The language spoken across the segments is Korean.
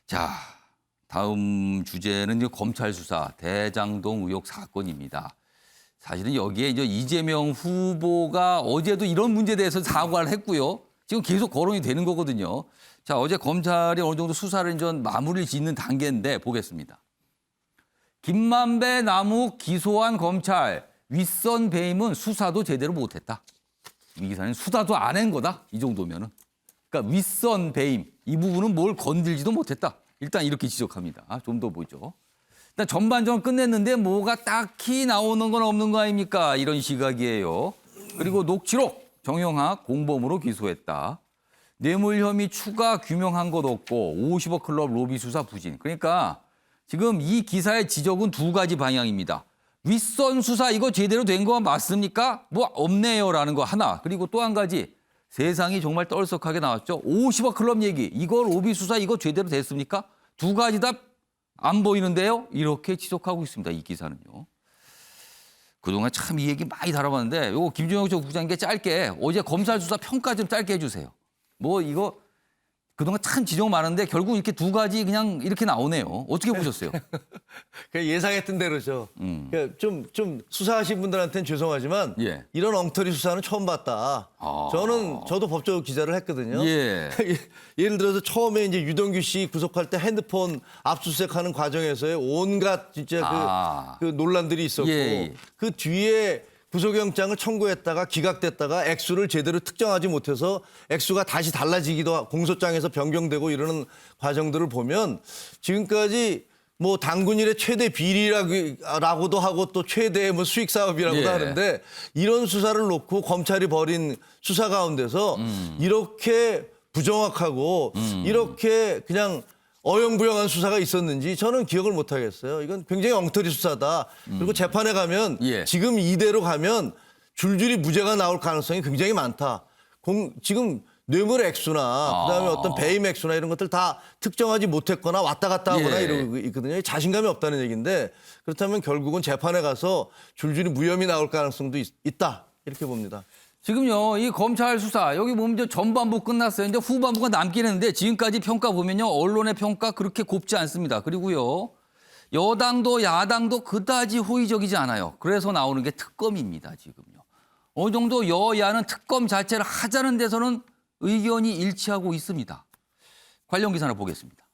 자, 다음 주제는 이제 검찰 수사 대장동 의혹 사건입니다. 사실은 여기에 이제 이재명 후보가 어제도 이런 문제에 대해서 사과를 했고요. 지금 계속 거론이 되는 거거든요. 자, 어제 검찰이 어느 정도 수사를 이제 마무리를 짓는 단계인데 보겠습니다. 김만배 남욱 기소한 검찰 윗선 배임은 수사도 제대로 못했다. 이 기사는 수사도 안 한 거다. 이 정도면은. 그러니까 윗선 배임 이 부분은 뭘 건들지도 못했다. 일단 이렇게 지적합니다. 좀 더 보죠. 일단 전반전 끝냈는데 뭐가 딱히 나오는 건 없는 거 아닙니까? 이런 시각이에요. 그리고 녹취록 정영학 공범으로 기소했다. 뇌물 혐의 추가 규명한 것 없고 50억 클럽 로비 수사 부진. 그러니까 지금 이 기사의 지적은 두 가지 방향입니다. 윗선 수사 이거 제대로 된 거 맞습니까? 뭐 없네요라는 거 하나. 그리고 또 한 가지 세상이 정말 떨썩하게 나왔죠. 50억 클럽 얘기. 이거 로비 수사 이거 제대로 됐습니까? 두 가지 다 안 보이는데요. 이렇게 지적하고 있습니다. 이 기사는요. 그동안 참 이 얘기 많이 다뤄봤는데 요거 김준영 전 국장님께 짧게 어제 검찰 수사 평가 좀 짧게 해주세요. 뭐 이거 그동안 참 지적 많은데 결국 이렇게 두 가지 그냥 이렇게 나오네요. 어떻게 보셨어요? 그냥 예상했던 대로죠. 그러니까 좀 수사하신 분들한테는 죄송하지만 예. 이런 엉터리 수사는 처음 봤다. 저도 법조 기자를 했거든요. 예. 예를 들어서 처음에 이제 유동규 씨 구속할 때 핸드폰 압수수색하는 과정에서의 온갖 진짜 그 논란들이 있었고 예. 그 뒤에 구속영장을 청구했다가 기각됐다가 액수를 제대로 특정하지 못해서 액수가 다시 달라지기도 하고 공소장에서 변경되고 이러는 과정들을 보면 지금까지 뭐 당군일의 최대 비리라고도 하고 또 최대의 뭐 수익 사업이라고도 예. 하는데 이런 수사를 놓고 검찰이 벌인 수사 가운데서 이렇게 부정확하고 이렇게 그냥 어영부영한 수사가 있었는지 저는 기억을 못 하겠어요. 이건 굉장히 엉터리 수사다. 그리고 재판에 가면 예. 지금 이대로 가면 줄줄이 무죄가 나올 가능성이 굉장히 많다. 지금 뇌물 액수나 그다음에 어떤 배임 액수나 이런 것들 다 특정하지 못했거나 왔다 갔다 하거나 예. 이러고 있거든요. 자신감이 없다는 얘기인데 그렇다면 결국은 재판에 가서 줄줄이 무혐의 나올 가능성도 있다. 이렇게 봅니다. 지금요, 이 검찰 수사, 여기 보면 이제 전반부 끝났어요. 이제 후반부가 남긴 했는데 지금까지 평가 보면요, 언론의 평가 그렇게 곱지 않습니다. 그리고요, 여당도 야당도 그다지 호의적이지 않아요. 그래서 나오는 게 특검입니다, 지금요. 어느 정도 여야는 특검 자체를 하자는 데서는 의견이 일치하고 있습니다. 관련 기사 하나 보겠습니다.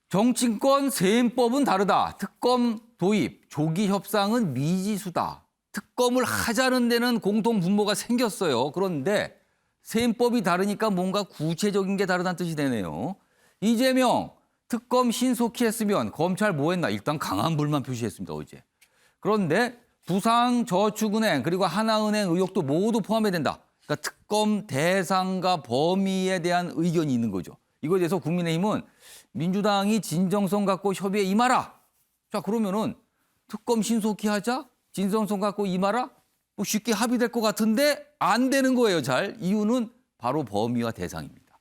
정치권 세임법은 다르다. 특검 도입, 조기 협상은 미지수다. 특검을 하자는 데는 공통 분모가 생겼어요. 그런데 세임법이 다르니까 뭔가 구체적인 게 다르다는 뜻이 되네요. 이재명 특검 신속히 했으면 검찰 뭐 했나? 일단 강한 불만 표시했습니다, 어제. 그런데 부산저축은행 그리고 하나은행 의혹도 모두 포함해야 된다. 그러니까 특검 대상과 범위에 대한 의견이 있는 거죠. 이거에 대해서 국민의힘은 민주당이 진정성 갖고 협의에 임하라. 자, 그러면은 특검 신속히 하자? 진정성 갖고 임하라? 뭐 쉽게 합의될 것 같은데 안 되는 거예요, 잘. 이유는 바로 범위와 대상입니다.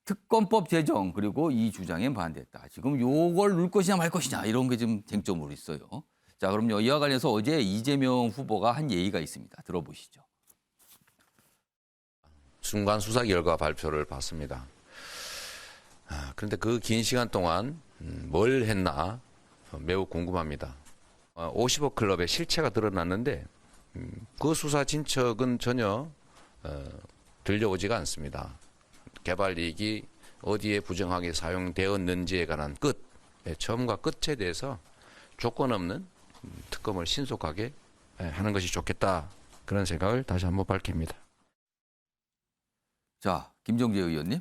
특검법 제정 그리고 이 주장에 반대했다. 지금 요걸 넣을 것이냐 말 것이냐 이런 게 지금 쟁점으로 있어요. 자, 그럼요. 이와 관련해서 어제 이재명 후보가 한 얘기가 있습니다. 들어보시죠. 순간 수사 결과 발표를 봤습니다. 그런데 그 긴 시간 동안 뭘 했나 매우 궁금합니다. 50억 클럽의 실체가 드러났는데 그 수사 진척은 전혀 들려오지가 않습니다. 개발 이익이 어디에 부정하게 사용되었는지에 관한 끝, 처음과 끝에 대해서 조건 없는 특검을 신속하게 하는 것이 좋겠다. 그런 생각을 다시 한번 밝힙니다. 자, 김정재 의원님.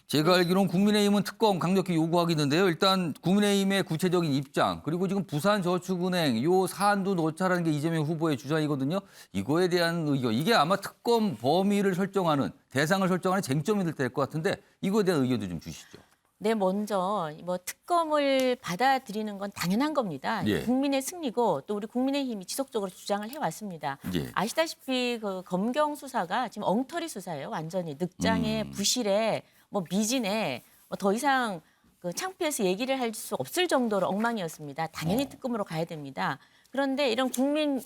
제가 알기로는 국민의힘은 특검 강력히 요구하겠는데요. 일단 국민의힘의 구체적인 입장 그리고 지금 부산저축은행 요 사안도 넣자라는 게 이재명 후보의 주장이거든요. 이거에 대한 의견 이게 아마 특검 범위를 설정하는 대상을 설정하는 쟁점이 될 것 같은데 이거에 대한 의견도 좀 주시죠. 네, 먼저 뭐 특검을 받아들이는 건 당연한 겁니다. 예. 국민의 승리고 또 우리 국민의힘이 지속적으로 주장을 해왔습니다. 예. 아시다시피 그 검경 수사가 지금 엉터리 수사예요. 완전히 늑장에 부실에 뭐 미진에 뭐 더 이상 그 창피해서 얘기를 할 수 없을 정도로 엉망이었습니다. 당연히 특검으로 가야 됩니다. 그런데 이런 국민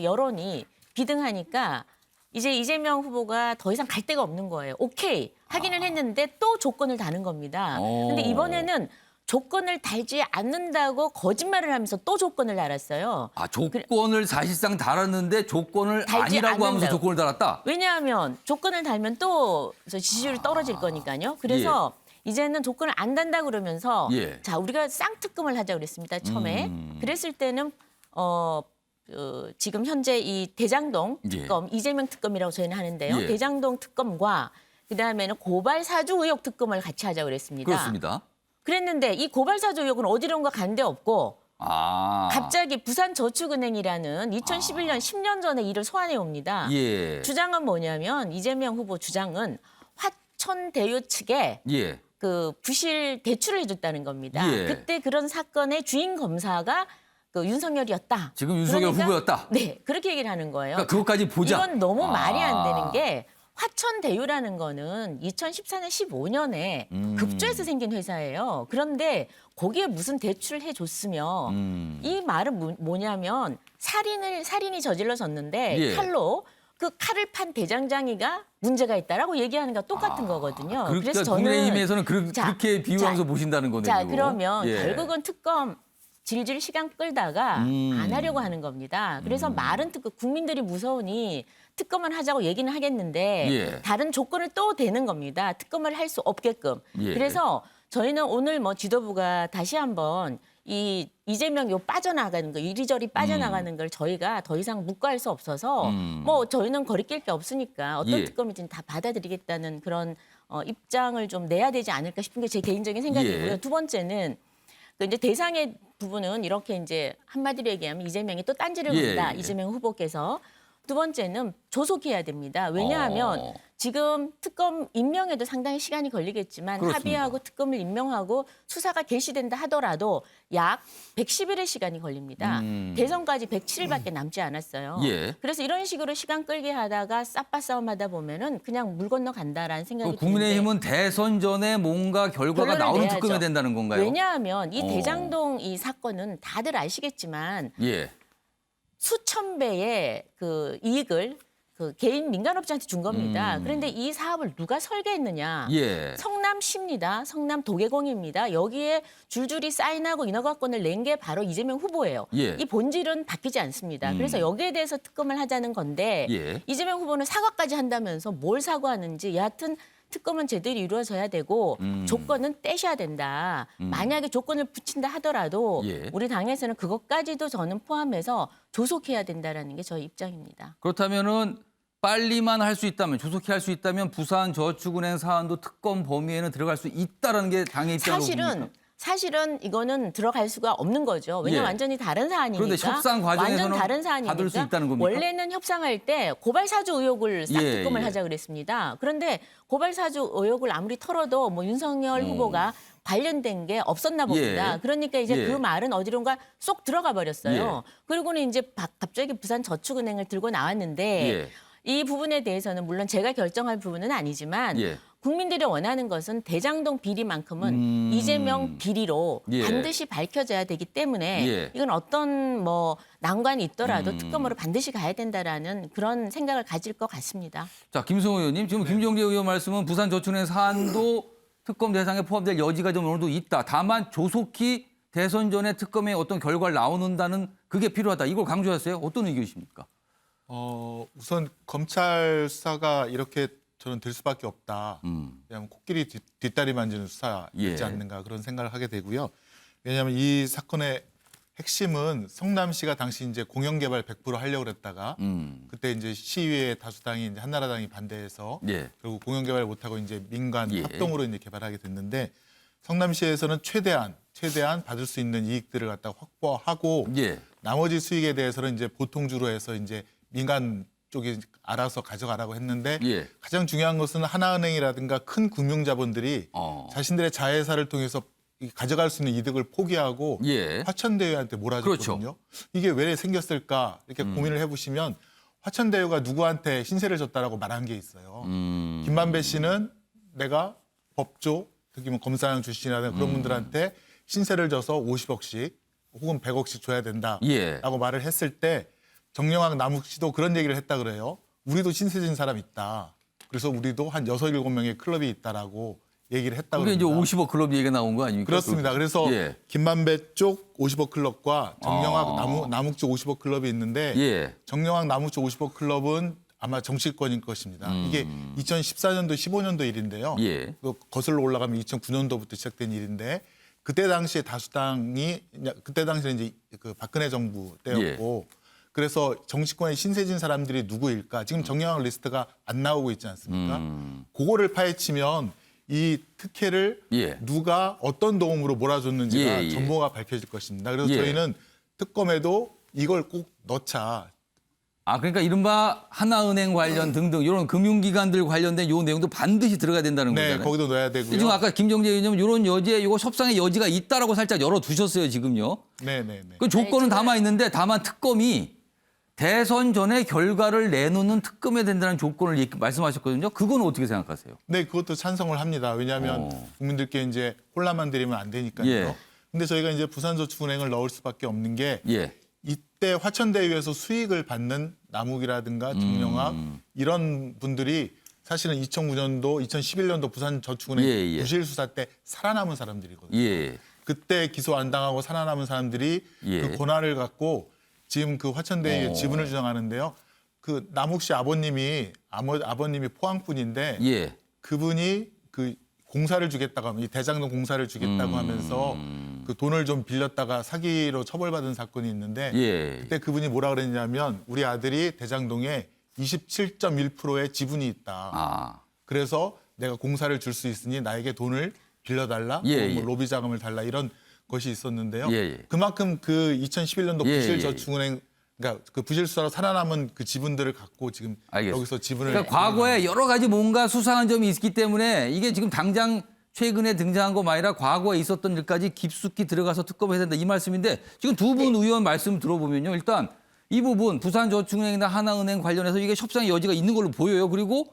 여론이 비등하니까 이제 이재명 후보가 더 이상 갈 데가 없는 거예요. 오케이 하기는 했는데 또 조건을 다는 겁니다. 근데 이번에는 조건을 달지 않는다고 거짓말을 하면서 또 조건을 달았어요. 아, 조건을 사실상 달았는데 조건을 달지 아니라고 하면서 않는다고. 조건을 달았다? 왜냐하면 조건을 달면 또 지지율이 떨어질 거니까요. 그래서 이제는 조건을 안 단다 그러면서 예. 자 우리가 쌍특검을 하자 그랬습니다. 처음에. 그랬을 때는 지금 현재 이 대장동 특검, 이재명 특검이라고 저희는 하는데요. 예. 대장동 특검과 그다음에는 고발 사주 의혹 특검을 같이 하자 그랬습니다. 그렇습니다. 그랬는데 이 고발 사주 의혹은 어디론가 간 데 없고 아. 갑자기 부산저축은행이라는 2011년 10년 전에 일을 소환해 옵니다. 예. 주장은 뭐냐면 이재명 후보 주장은 화천대유 측에 예. 그 부실 대출을 해줬다는 겁니다. 예. 그때 그런 사건의 주인 검사가 그 윤석열이었다. 지금 윤석열 그러니까, 후보였다. 네, 그렇게 얘기를 하는 거예요. 그러니까 그것까지 보자. 이건 너무 말이 안 아. 되는 게 화천대유라는 거는 2014년 15년에 급조해서 생긴 회사예요. 그런데 거기에 무슨 대출을 해줬으며 이 말은 뭐냐면 살인이 저질러졌는데 예. 칼로 그 칼을 판 대장장이가 문제가 있다라고 얘기하는 거 똑같은 거거든요. 그러니까 그래서 저는 국민의힘에서는 자, 그렇게 비유하면서 보신다는 거네요. 자, 그러면 예. 결국은 특검 질질 시간 끌다가 안 하려고 하는 겁니다. 그래서 말은 특검 국민들이 무서우니 특검을 하자고 얘기는 하겠는데 예. 다른 조건을 또 대는 겁니다. 특검을 할 수 없게끔. 예. 그래서 저희는 오늘 뭐 지도부가 다시 한번 이 이재명 요 빠져나가는 거 이리저리 빠져나가는 걸 저희가 더 이상 묵과할 수 없어서 뭐 저희는 거리낄 게 없으니까 어떤 예. 특검이든 다 받아들이겠다는 그런 입장을 좀 내야 되지 않을까 싶은 게 제 개인적인 생각이고요. 예. 두 번째는 그 이제 대상의 부분은 이렇게 이제 한마디로 얘기하면 이재명이 또 딴지를 예, 건다. 예. 이재명 후보께서. 두 번째는 조속해야 됩니다. 왜냐하면 지금 특검 임명에도 상당히 시간이 걸리겠지만 그렇습니다. 합의하고 특검을 임명하고 수사가 개시된다 하더라도 약 110일의 시간이 걸립니다. 대선까지 107일밖에 남지 않았어요. 예. 그래서 이런 식으로 시간 끌게 하다가 싸움하다 보면은 그냥 물 건너 간다라는 생각이 그 국민의힘은 대선 전에 뭔가 결과가 결론을 나오는 내야죠. 특검이 된다는 건가요? 왜냐하면 이 대장동 이 사건은 다들 아시겠지만 예. 수천 배의 그 이익을 그 개인 민간업자한테 준 겁니다. 그런데 이 사업을 누가 설계했느냐? 예. 성남시입니다. 성남 도계공입니다. 여기에 줄줄이 사인하고 인허가권을 낸 게 바로 이재명 후보예요. 예. 이 본질은 바뀌지 않습니다. 그래서 여기에 대해서 특검을 하자는 건데 예. 이재명 후보는 사과까지 한다면서 뭘 사과하는지 여하튼 특검은 제대로 이루어져야 되고 조건은 떼셔야 된다. 만약에 조건을 붙인다 하더라도 예. 우리 당에서는 그것까지도 저는 포함해서 조속해야 된다라는 게 저희 입장입니다. 그렇다면은 빨리만 할 수 있다면 조속히 할 수 있다면 부산저축은행 사안도 특검 범위에는 들어갈 수 있다라는 게 당의 입장으로 봅니까? 사실은 이거는 들어갈 수가 없는 거죠. 왜냐하면 예. 완전히 다른 사안이니까. 그런데 협상 과정에서는 완전 다른 사안이니까. 받을 수 있다는 겁니까? 원래는 협상할 때 고발사주 의혹을 싹특검을 예. 하자 그랬습니다. 그런데 고발사주 의혹을 아무리 털어도 뭐 윤석열 후보가 관련된 게 없었나 봅니다. 예. 그러니까 이제 예. 그 말은 어디론가 쏙 들어가 버렸어요. 예. 그리고는 이제 갑자기 부산저축은행을 들고 나왔는데 예. 이 부분에 대해서는 물론 제가 결정할 부분은 아니지만 예. 국민들이 원하는 것은 대장동 비리만큼은 이재명 비리로 예. 반드시 밝혀져야 되기 때문에 예. 이건 어떤 뭐 난관이 있더라도 특검으로 반드시 가야 된다라는 그런 생각을 가질 것 같습니다. 자, 김성호 의원님, 지금 김종재 의원 말씀은 부산저축은행 사안도 특검 대상에 포함될 여지가 좀 어느 정도 있다. 다만 조속히 대선 전에 특검에 어떤 결과를 나오는다는 그게 필요하다. 이걸 강조하세요. 어떤 의견이십니까? 우선 검찰 수사가 이렇게 저는 될 수밖에 없다. 왜냐하면 코끼리 뒷다리 만지는 수사이지 예. 않는가 그런 생각을 하게 되고요. 왜냐하면 이 사건의 핵심은 성남시가 당시 이제 공영개발 100% 하려고 그랬다가 그때 이제 시의회 다수당이 이제 한나라당이 반대해서 예. 결국 공영개발 못하고 이제 민간 예. 합동으로 이제 개발하게 됐는데 성남시에서는 최대한 받을 수 있는 이익들을 갖다 확보하고 예. 나머지 수익에 대해서는 이제 보통주로 해서 이제 민간 쪽이 알아서 가져가라고 했는데 예. 가장 중요한 것은 하나은행이라든가 큰 금융자본들이 자신들의 자회사를 통해서 가져갈 수 있는 이득을 포기하고 예. 화천대유한테 몰아줬거든요. 그렇죠. 이게 왜 생겼을까 이렇게 고민을 해보시면 화천대유가 누구한테 신세를 졌다라고 말한 게 있어요. 김만배 씨는 내가 법조, 특히 뭐 검사장 출신이라든가 그런 분들한테 신세를 져서 50억씩 혹은 100억씩 줘야 된다라고 예. 말을 했을 때 정영학 남욱 씨도 그런 얘기를 했다 그래요. 우리도 신세진 사람 있다. 그래서 우리도 한 6, 7명의 클럽이 있다라고 얘기를 했다고 그게 이제 합니다. 50억 클럽 얘기가 나온 거 아닙니까? 그렇습니다. 그래서 예. 김만배 쪽 50억 클럽과 정영학 남욱 쪽 50억 클럽이 있는데 예. 정영학 남욱 쪽 50억 클럽은 아마 정치권일 것입니다. 이게 2014년도, 15년도 일인데요. 예. 또 거슬러 올라가면 2009년도부터 시작된 일인데 그때 당시에 다수당이 그때 당시에 이제 그 박근혜 정부 때였고 그래서 정치권에 신세진 사람들이 누구일까? 지금 정영학 리스트가 안 나오고 있지 않습니까? 그거를 파헤치면 이 특혜를 예. 누가 어떤 도움으로 몰아줬는지가 예, 예. 전모가 밝혀질 것입니다. 그래서 예. 저희는 특검에도 이걸 꼭 넣자. 아, 그러니까 이른바 하나은행 관련 등등 이런 금융기관들 관련된 요 내용도 반드시 들어가야 된다는 네, 거잖아요. 거기도 넣어야 되고요. 지금 아까 김정재 의원님 이런 여지에 이거 협상의 여지가 있다라고 살짝 열어두셨어요, 지금요. 네, 네, 네. 그 조건은 제가- 담아 있는데 다만 특검이 대선 전에 결과를 내놓는 특검에 된다는 조건을 말씀하셨거든요. 그건 어떻게 생각하세요? 네, 그것도 찬성을 합니다. 왜냐하면 국민들께 이제 혼란만 드리면 안 되니까요. 예. 근데 저희가 이제 부산저축은행을 넣을 수밖에 없는 게 예. 이때 화천대유에서 수익을 받는 남욱이라든가 정영학 이런 분들이 사실은 2009년도, 2011년도 부산저축은행 예, 예. 부실 수사 때 살아남은 사람들이거든요. 예. 그때 기소 안 당하고 살아남은 사람들이 예. 그 권한을 갖고 지금 그 화천대유의 어. 지분을 주장하는데요. 그 남욱 씨 아버님이 포항분인데 예. 그분이 그 공사를 주겠다고 하면 이 대장동 공사를 주겠다고 하면서 그 돈을 좀 빌렸다가 사기로 처벌받은 사건이 있는데 예. 그때 그분이 뭐라 그랬냐면 우리 아들이 대장동에 27.1%의 지분이 있다. 아. 그래서 내가 공사를 줄 수 있으니 나에게 돈을 빌려달라, 예, 뭐 예. 로비 자금을 달라 이런 것이 있었는데요. 예, 예. 그만큼 그 2011년도 예, 부실저축은행 그러니까 그 부실 수사로 살아남은 그 지분들을 갖고 지금 알겠습니다. 여기서 지분을 그러니까 과거에 여러 가지 뭔가 수상한 점이 있기 때문에 이게 지금 당장 최근에 등장한 것만 아니라 과거에 있었던 일까지 깊숙이 들어가서 특검을 해야 된다 이 말씀인데 지금 두 분 의원 말씀 들어보면요. 일단 이 부분 부산저축은행이나 하나은행 관련해서 이게 협상의 여지가 있는 걸로 보여요. 그리고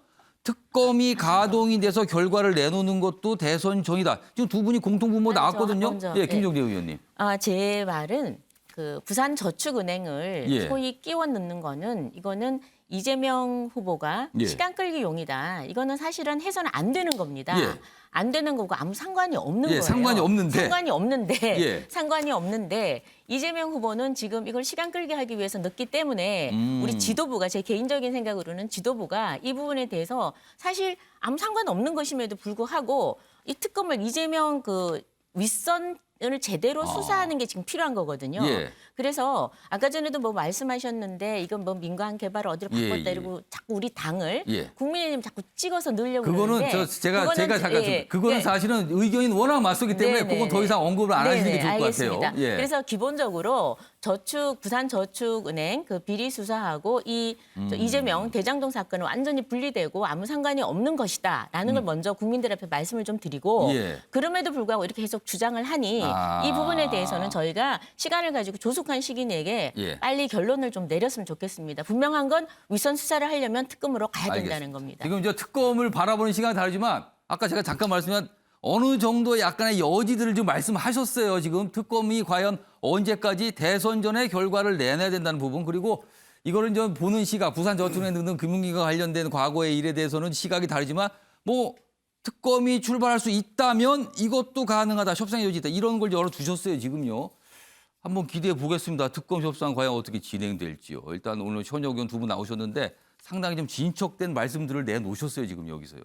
특검이 가동이 돼서 결과를 내놓는 것도 대선 전이다. 지금 두 분이 공통분모 아니죠. 나왔거든요. 먼저, 예, 예. 김종대 의원님. 제 말은 그 부산저축은행을 예. 소위 끼워 넣는 거는 이거는 이재명 후보가 예. 시간 끌기용이다. 이거는 사실은 해서는 안 되는 겁니다. 예. 안 되는 거고 아무 상관이 없는 예, 거예요. 상관이 없는데. 예. 상관이 없는데 이재명 후보는 지금 이걸 시간 끌게 하기 위해서 넣기 때문에 우리 지도부가 제 개인적인 생각으로는 지도부가 이 부분에 대해서 사실 아무 상관없는 것임에도 불구하고 이 특검을 이재명 그 윗선을 제대로 수사하는 게 지금 필요한 거거든요. 예. 그래서 아까 전에도 뭐 말씀하셨는데 이건 뭐 민간 개발을 어디로 예, 바꿨다 예. 이러고 자꾸 우리 당을 예. 국민의힘 자꾸 찍어서 넣으려고 그거는 그러는데 제가 잠깐 그거는 사실은 의견이 워낙 맞서기 때문에 네네. 그건 더 이상 언급을 안 하시는 게 좋을 것 알겠습니다. 같아요. 예. 그래서 기본적으로 부산저축은행 그 비리 수사하고 저 이재명 대장동 사건은 완전히 분리되고 아무 상관이 없는 것이다라는 걸 먼저 국민들 앞에 말씀을 좀 드리고 예. 그럼에도 불구하고 이렇게 계속 주장을 하니 아. 이 부분에 대해서는 저희가 시간을 가지고 조속한 시기 내에 예. 빨리 결론을 좀 내렸으면 좋겠습니다. 분명한 건 윗선 수사를 하려면 특검으로 가야 된다는 알겠습니다. 겁니다. 지금 저 특검을 바라보는 시간이 다르지만 아까 제가 잠깐 말씀한 어느 정도 약간의 여지들을 좀 말씀하셨어요. 지금 특검이 과연 언제까지 대선 전에 결과를 내놔야 된다는 부분 그리고 이거를 좀 보는 시각 부산저축은행 등등 금융기관 관련된 과거의 일에 대해서는 시각이 다르지만 뭐 특검이 출발할 수 있다면 이것도 가능하다. 협상의 여지 있다. 이런 걸 열어두셨어요. 지금요. 한번 기대해 보겠습니다. 특검 협상 과연 어떻게 진행될지요. 일단 오늘 현역 의원 두 분 나오셨는데 상당히 좀 진척된 말씀들을 내놓으셨어요. 지금 여기서요.